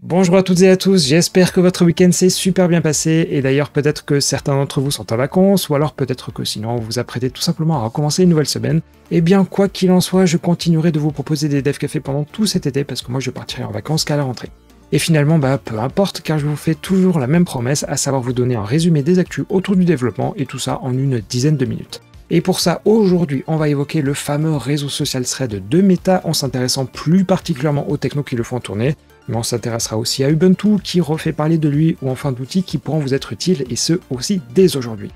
Bonjour à toutes et à tous, j'espère que votre week-end s'est super bien passé, et d'ailleurs peut-être que certains d'entre vous sont en vacances, ou alors peut-être que sinon vous vous apprêtez tout simplement à recommencer une nouvelle semaine. Eh bien quoi qu'il en soit, je continuerai de vous proposer des Dev Café pendant tout cet été, parce que moi je partirai en vacances qu'à la rentrée. Et finalement, peu importe, car je vous fais toujours la même promesse, à savoir vous donner un résumé des actus autour du développement, et tout ça en une dizaine de minutes. Et pour ça, aujourd'hui, on va évoquer le fameux réseau social Thread de Meta en s'intéressant plus particulièrement aux technos qui le font tourner, mais on s'intéressera aussi à Ubuntu qui refait parler de lui ou enfin d'outils qui pourront vous être utiles et ce aussi dès aujourd'hui.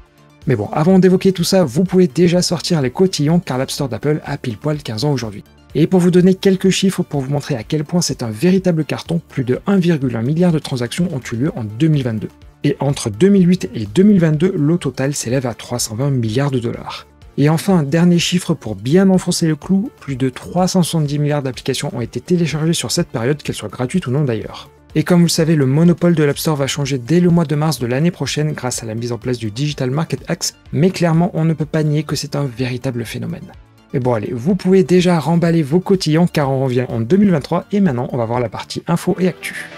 Mais bon, avant d'évoquer tout ça, vous pouvez déjà sortir les cotillons car l'App Store d'Apple a pile poil 15 ans aujourd'hui. Et pour vous donner quelques chiffres pour vous montrer à quel point c'est un véritable carton, plus de 1,1 milliard de transactions ont eu lieu en 2022. Et entre 2008 et 2022, le total s'élève à 320 milliards de dollars. Et enfin, dernier chiffre pour bien enfoncer le clou, plus de 370 milliards d'applications ont été téléchargées sur cette période, qu'elles soient gratuites ou non d'ailleurs. Et comme vous le savez, le monopole de l'App Store va changer dès le mois de mars de l'année prochaine grâce à la mise en place du Digital Market Act, mais clairement on ne peut pas nier que c'est un véritable phénomène. Et bon allez, vous pouvez déjà remballer vos cotillons car on revient en 2023 et maintenant on va voir la partie info et actu.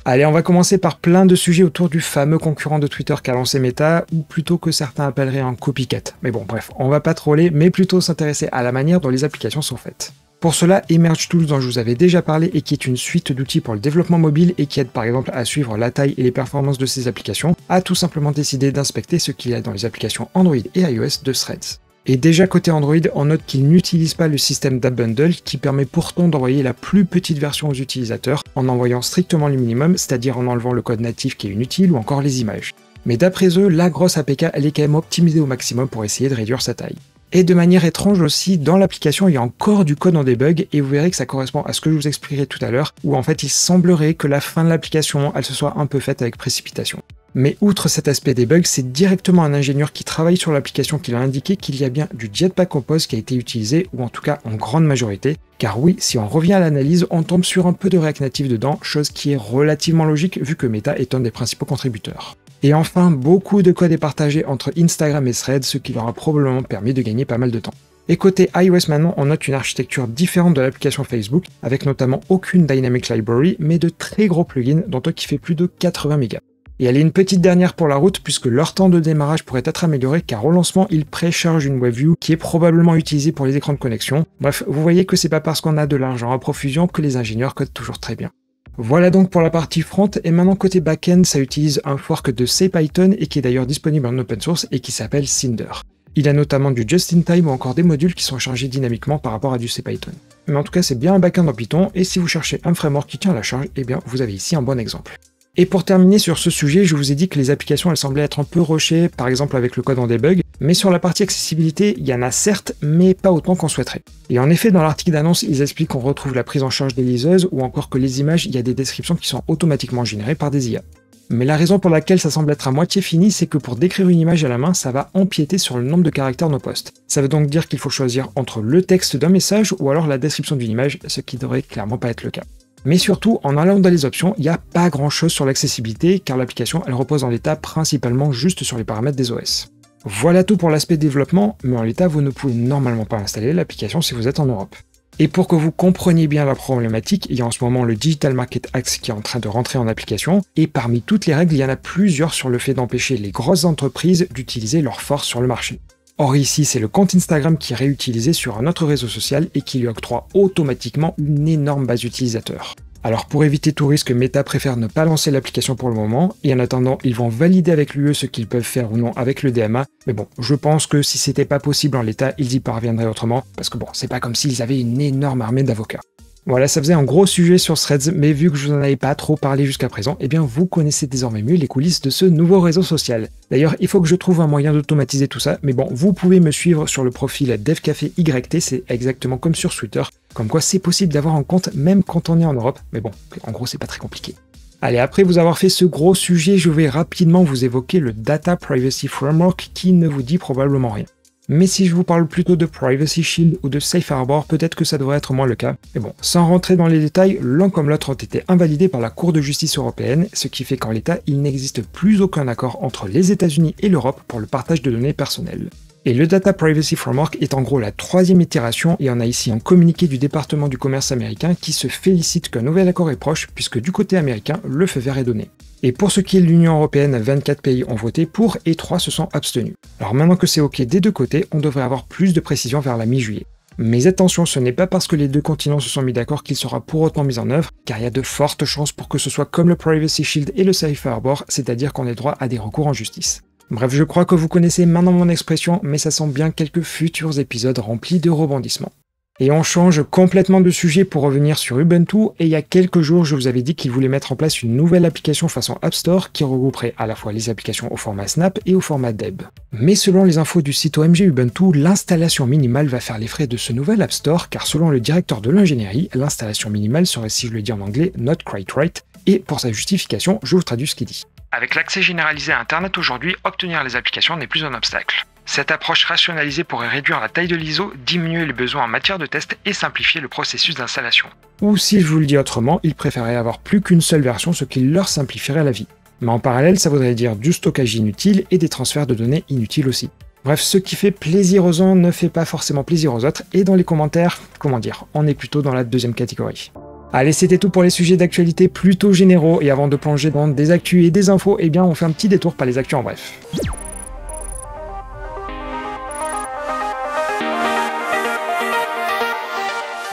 Allez, on va commencer par plein de sujets autour du fameux concurrent de Twitter qu'a lancé Meta, ou plutôt que certains appelleraient un copycat. Mais bon, bref, on va pas troller, mais plutôt s'intéresser à la manière dont les applications sont faites. Pour cela, Emerge Tools, dont je vous avais déjà parlé et qui est une suite d'outils pour le développement mobile et qui aide par exemple à suivre la taille et les performances de ces applications, a tout simplement décidé d'inspecter ce qu'il y a dans les applications Android et iOS de Threads. Et déjà côté Android, on note qu'il n'utilise pas le système d'App Bundle qui permet pourtant d'envoyer la plus petite version aux utilisateurs en envoyant strictement le minimum, c'est-à-dire en enlevant le code natif qui est inutile ou encore les images. Mais d'après eux, la grosse APK elle est quand même optimisée au maximum pour essayer de réduire sa taille. Et de manière étrange aussi, dans l'application il y a encore du code en debug et vous verrez que ça correspond à ce que je vous expliquerai tout à l'heure, où en fait il semblerait que la fin de l'application elle se soit un peu faite avec précipitation. Mais outre cet aspect debug, c'est directement un ingénieur qui travaille sur l'application qui l'a indiqué qu'il y a bien du Jetpack Compose qui a été utilisé, ou en tout cas en grande majorité, car oui, si on revient à l'analyse, on tombe sur un peu de React Native dedans, chose qui est relativement logique vu que Meta est un des principaux contributeurs. Et enfin, beaucoup de code est partagé entre Instagram et Threads, ce qui leur a probablement permis de gagner pas mal de temps. Et côté iOS maintenant, on note une architecture différente de l'application Facebook, avec notamment aucune Dynamic Library, mais de très gros plugins, dont un qui fait plus de 80 mégas. Et elle est une petite dernière pour la route puisque leur temps de démarrage pourrait être amélioré car au lancement ils préchargent une WebView qui est probablement utilisée pour les écrans de connexion. Bref, vous voyez que c'est pas parce qu'on a de l'argent à profusion que les ingénieurs codent toujours très bien. Voilà donc pour la partie front, et maintenant côté backend, ça utilise un fork de CPython et qui est d'ailleurs disponible en open source et qui s'appelle Cinder. Il a notamment du just-in-time ou encore des modules qui sont chargés dynamiquement par rapport à du CPython. Mais en tout cas c'est bien un backend en Python et si vous cherchez un framework qui tient à la charge, eh bien vous avez ici un bon exemple. Et pour terminer sur ce sujet, je vous ai dit que les applications elles semblaient être un peu rushées, par exemple avec le code en debug, mais sur la partie accessibilité, il y en a certes, mais pas autant qu'on souhaiterait. Et en effet, dans l'article d'annonce, ils expliquent qu'on retrouve la prise en charge des liseuses, ou encore que les images, il y a des descriptions qui sont automatiquement générées par des IA. Mais la raison pour laquelle ça semble être à moitié fini, c'est que pour décrire une image à la main, ça va empiéter sur le nombre de caractères no post. Ça veut donc dire qu'il faut choisir entre le texte d'un message ou alors la description d'une image, ce qui devrait clairement pas être le cas. Mais surtout, en allant dans les options, il n'y a pas grand chose sur l'accessibilité, car l'application elle repose en l'état principalement juste sur les paramètres des OS. Voilà tout pour l'aspect développement, mais en l'état vous ne pouvez normalement pas installer l'application si vous êtes en Europe. Et pour que vous compreniez bien la problématique, il y a en ce moment le Digital Market Act qui est en train de rentrer en application, et parmi toutes les règles, il y en a plusieurs sur le fait d'empêcher les grosses entreprises d'utiliser leur force sur le marché. Or ici, c'est le compte Instagram qui est réutilisé sur un autre réseau social et qui lui octroie automatiquement une énorme base d'utilisateurs. Alors pour éviter tout risque, Meta préfère ne pas lancer l'application pour le moment, et en attendant, ils vont valider avec l'UE ce qu'ils peuvent faire ou non avec le DMA, mais bon, je pense que si c'était pas possible en l'état, ils y parviendraient autrement, parce que bon, c'est pas comme s'ils avaient une énorme armée d'avocats. Voilà, ça faisait un gros sujet sur Threads, mais vu que je vous en avais pas trop parlé jusqu'à présent, eh bien vous connaissez désormais mieux les coulisses de ce nouveau réseau social. D'ailleurs, il faut que je trouve un moyen d'automatiser tout ça, mais bon, vous pouvez me suivre sur le profil DevCaféYT, c'est exactement comme sur Twitter, comme quoi c'est possible d'avoir un compte même quand on est en Europe, mais bon, en gros c'est pas très compliqué. Allez, après vous avoir fait ce gros sujet, je vais rapidement vous évoquer le Data Privacy Framework qui ne vous dit probablement rien. Mais si je vous parle plutôt de Privacy Shield ou de Safe Harbor, peut-être que ça devrait être moins le cas. Mais bon, sans rentrer dans les détails, l'un comme l'autre ont été invalidés par la Cour de justice européenne, ce qui fait qu'en l'état, il n'existe plus aucun accord entre les États-Unis et l'Europe pour le partage de données personnelles. Et le Data Privacy Framework est en gros la 3e itération, et on a ici un communiqué du département du commerce américain qui se félicite qu'un nouvel accord est proche, puisque du côté américain, le feu vert est donné. Et pour ce qui est de l'Union Européenne, 24 pays ont voté pour et 3 se sont abstenus. Alors maintenant que c'est ok des deux côtés, on devrait avoir plus de précision vers la mi-juillet. Mais attention, ce n'est pas parce que les deux continents se sont mis d'accord qu'il sera pour autant mis en œuvre, car il y a de fortes chances pour que ce soit comme le Privacy Shield et le Safe Harbor, c'est-à-dire qu'on ait droit à des recours en justice. Bref, je crois que vous connaissez maintenant mon expression, mais ça sent bien quelques futurs épisodes remplis de rebondissements. Et on change complètement de sujet pour revenir sur Ubuntu, et il y a quelques jours je vous avais dit qu'ils voulaient mettre en place une nouvelle application façon App Store qui regrouperait à la fois les applications au format Snap et au format Deb. Mais selon les infos du site OMG Ubuntu, l'installation minimale va faire les frais de ce nouvel App Store, car selon le directeur de l'ingénierie, l'installation minimale serait, si je le dis en anglais, not quite right, et pour sa justification, je vous traduis ce qu'il dit. Avec l'accès généralisé à Internet aujourd'hui, obtenir les applications n'est plus un obstacle. Cette approche rationalisée pourrait réduire la taille de l'ISO, diminuer les besoins en matière de test et simplifier le processus d'installation. Ou si je vous le dis autrement, ils préféraient avoir plus qu'une seule version, ce qui leur simplifierait la vie. Mais en parallèle, ça voudrait dire du stockage inutile et des transferts de données inutiles aussi. Bref, ce qui fait plaisir aux uns ne fait pas forcément plaisir aux autres, et dans les commentaires, comment dire, on est plutôt dans la deuxième catégorie. Allez, c'était tout pour les sujets d'actualité plutôt généraux, et avant de plonger dans des actus et des infos, eh bien on fait un petit détour par les actus en bref.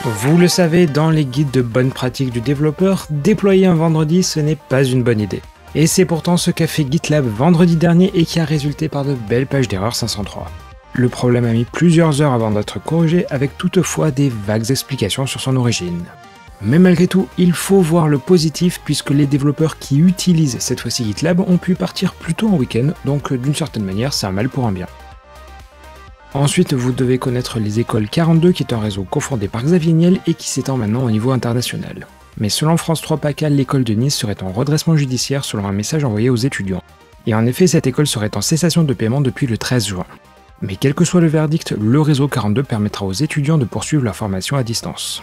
Vous le savez, dans les guides de bonnes pratiques du développeur, déployer un vendredi, ce n'est pas une bonne idée. Et c'est pourtant ce qu'a fait GitLab vendredi dernier et qui a résulté par de belles pages d'erreur 503. Le problème a mis plusieurs heures avant d'être corrigé, avec toutefois des vagues explications sur son origine. Mais malgré tout, il faut voir le positif puisque les développeurs qui utilisent cette fois-ci GitLab ont pu partir plus tôt en week-end, donc d'une certaine manière c'est un mal pour un bien. Ensuite, vous devez connaître les écoles 42 qui est un réseau cofondé par Xavier Niel et qui s'étend maintenant au niveau international. Mais selon France 3 PACA, l'école de Nice serait en redressement judiciaire selon un message envoyé aux étudiants. Et en effet, cette école serait en cessation de paiement depuis le 13 juin. Mais quel que soit le verdict, le réseau 42 permettra aux étudiants de poursuivre leur formation à distance.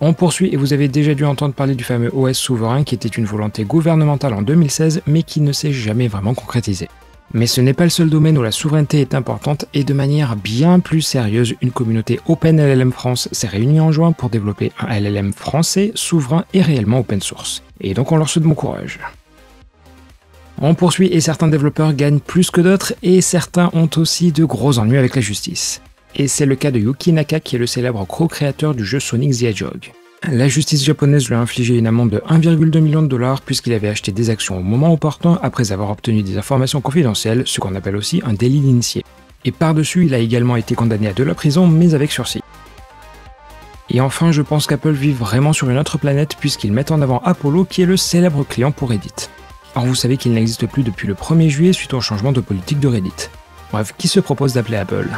On poursuit et vous avez déjà dû entendre parler du fameux OS souverain qui était une volonté gouvernementale en 2016 mais qui ne s'est jamais vraiment concrétisé. Mais ce n'est pas le seul domaine où la souveraineté est importante et de manière bien plus sérieuse, une communauté OpenLLM France s'est réunie en juin pour développer un LLM français, souverain et réellement open source. Et donc on leur souhaite bon courage. On poursuit et certains développeurs gagnent plus que d'autres et certains ont aussi de gros ennuis avec la justice. Et c'est le cas de Yuki Naka qui est le célèbre co-créateur du jeu Sonic the Hedgehog. La justice japonaise lui a infligé une amende de 1,2 million de dollars puisqu'il avait acheté des actions au moment opportun après avoir obtenu des informations confidentielles, ce qu'on appelle aussi un délit d'initié. Et par-dessus, il a également été condamné à de la prison, mais avec sursis. Et enfin, je pense qu'Apple vit vraiment sur une autre planète puisqu'ils mettent en avant Apollo qui est le célèbre client pour Reddit. Or vous savez qu'il n'existe plus depuis le 1er juillet suite au changement de politique de Reddit. Bref, qui se propose d'appeler Apple ?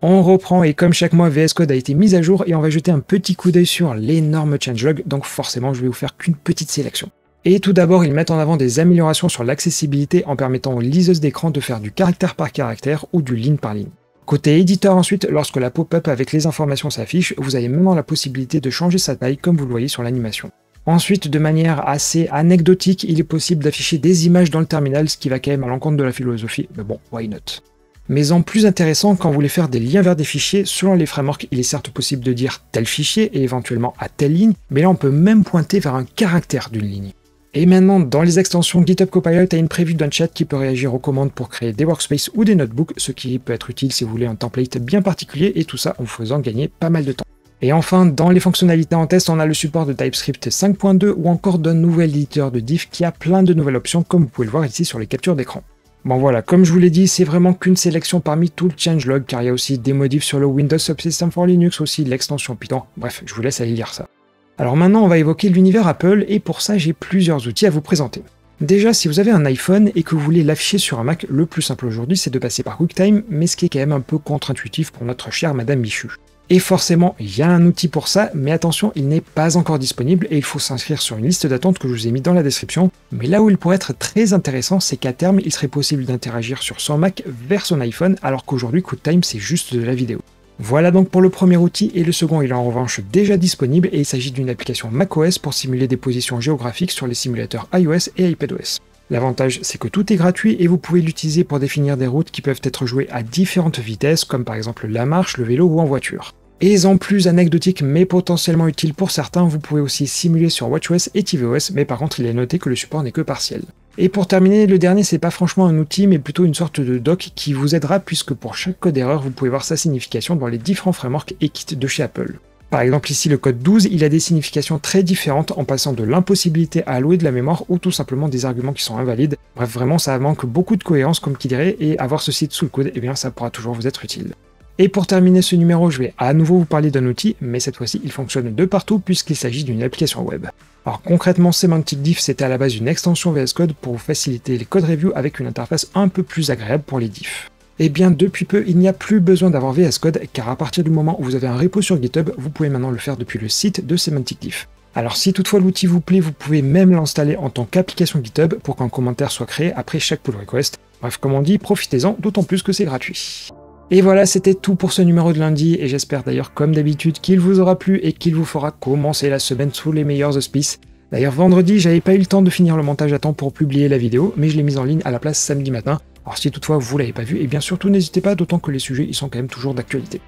On reprend et comme chaque mois, VS Code a été mis à jour et on va jeter un petit coup d'œil sur l'énorme changelog, donc forcément je vais vous faire qu'une petite sélection. Et tout d'abord, ils mettent en avant des améliorations sur l'accessibilité en permettant aux liseuses d'écran de faire du caractère par caractère ou du ligne par ligne. Côté éditeur ensuite, lorsque la pop-up avec les informations s'affiche, vous avez maintenant la possibilité de changer sa taille comme vous le voyez sur l'animation. Ensuite, de manière assez anecdotique, il est possible d'afficher des images dans le terminal, ce qui va quand même à l'encontre de la philosophie, mais bon, why not. Mais en plus intéressant, quand vous voulez faire des liens vers des fichiers, selon les frameworks, il est certes possible de dire tel fichier et éventuellement à telle ligne, mais là on peut même pointer vers un caractère d'une ligne. Et maintenant, dans les extensions, GitHub Copilot a une prévue d'un chat qui peut réagir aux commandes pour créer des workspaces ou des notebooks, ce qui peut être utile si vous voulez un template bien particulier, et tout ça en vous faisant gagner pas mal de temps. Et enfin, dans les fonctionnalités en test, on a le support de TypeScript 5.2 ou encore d'un nouvel éditeur de diff qui a plein de nouvelles options, comme vous pouvez le voir ici sur les captures d'écran. Bon voilà, comme je vous l'ai dit, c'est vraiment qu'une sélection parmi tout le changelog, car il y a aussi des modifs sur le Windows Subsystem for Linux, aussi l'extension Python, bref, je vous laisse aller lire ça. Alors maintenant, on va évoquer l'univers Apple, et pour ça, j'ai plusieurs outils à vous présenter. Déjà, si vous avez un iPhone et que vous voulez l'afficher sur un Mac, le plus simple aujourd'hui, c'est de passer par QuickTime, mais ce qui est quand même un peu contre-intuitif pour notre chère Madame Michu. Et forcément, il y a un outil pour ça, mais attention, il n'est pas encore disponible et il faut s'inscrire sur une liste d'attente que je vous ai mis dans la description. Mais là où il pourrait être très intéressant, c'est qu'à terme, il serait possible d'interagir sur son Mac vers son iPhone, alors qu'aujourd'hui, QuickTime, c'est juste de la vidéo. Voilà donc pour le premier outil, et le second il est en revanche déjà disponible, et il s'agit d'une application macOS pour simuler des positions géographiques sur les simulateurs iOS et iPadOS. L'avantage, c'est que tout est gratuit et vous pouvez l'utiliser pour définir des routes qui peuvent être jouées à différentes vitesses, comme par exemple la marche, le vélo ou en voiture. Et en plus anecdotique mais potentiellement utile pour certains, vous pouvez aussi simuler sur WatchOS et tvOS, mais par contre il est noté que le support n'est que partiel. Et pour terminer, le dernier c'est pas franchement un outil mais plutôt une sorte de doc qui vous aidera puisque pour chaque code erreur vous pouvez voir sa signification dans les différents frameworks et kits de chez Apple. Par exemple ici le code 12, il a des significations très différentes en passant de l'impossibilité à allouer de la mémoire ou tout simplement des arguments qui sont invalides. Bref, vraiment ça manque beaucoup de cohérence comme qui dirait, et avoir ce site sous le coude, eh bien ça pourra toujours vous être utile. Et pour terminer ce numéro, je vais à nouveau vous parler d'un outil, mais cette fois-ci il fonctionne de partout puisqu'il s'agit d'une application web. Alors concrètement, SemanticDiff c'était à la base une extension VS Code pour vous faciliter les code reviews avec une interface un peu plus agréable pour les diffs. Et bien depuis peu, il n'y a plus besoin d'avoir VS Code, car à partir du moment où vous avez un repo sur GitHub, vous pouvez maintenant le faire depuis le site de SemanticDiff. Alors si toutefois l'outil vous plaît, vous pouvez même l'installer en tant qu'application GitHub pour qu'un commentaire soit créé après chaque pull request. Bref, comme on dit, profitez-en, d'autant plus que c'est gratuit. Et voilà, c'était tout pour ce numéro de lundi, et j'espère d'ailleurs comme d'habitude qu'il vous aura plu et qu'il vous fera commencer la semaine sous les meilleurs auspices. D'ailleurs vendredi, j'avais pas eu le temps de finir le montage à temps pour publier la vidéo, mais je l'ai mise en ligne à la place samedi matin. Alors si toutefois vous l'avez pas vu, et bien surtout n'hésitez pas, d'autant que les sujets ils sont quand même toujours d'actualité.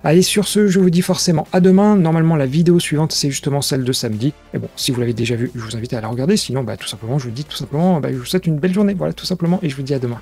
Allez, sur ce, je vous dis forcément à demain. Normalement la vidéo suivante c'est justement celle de samedi. Et bon, si vous l'avez déjà vue, je vous invite à la regarder, sinon tout simplement je vous dis je vous souhaite une belle journée, voilà tout simplement, et je vous dis à demain.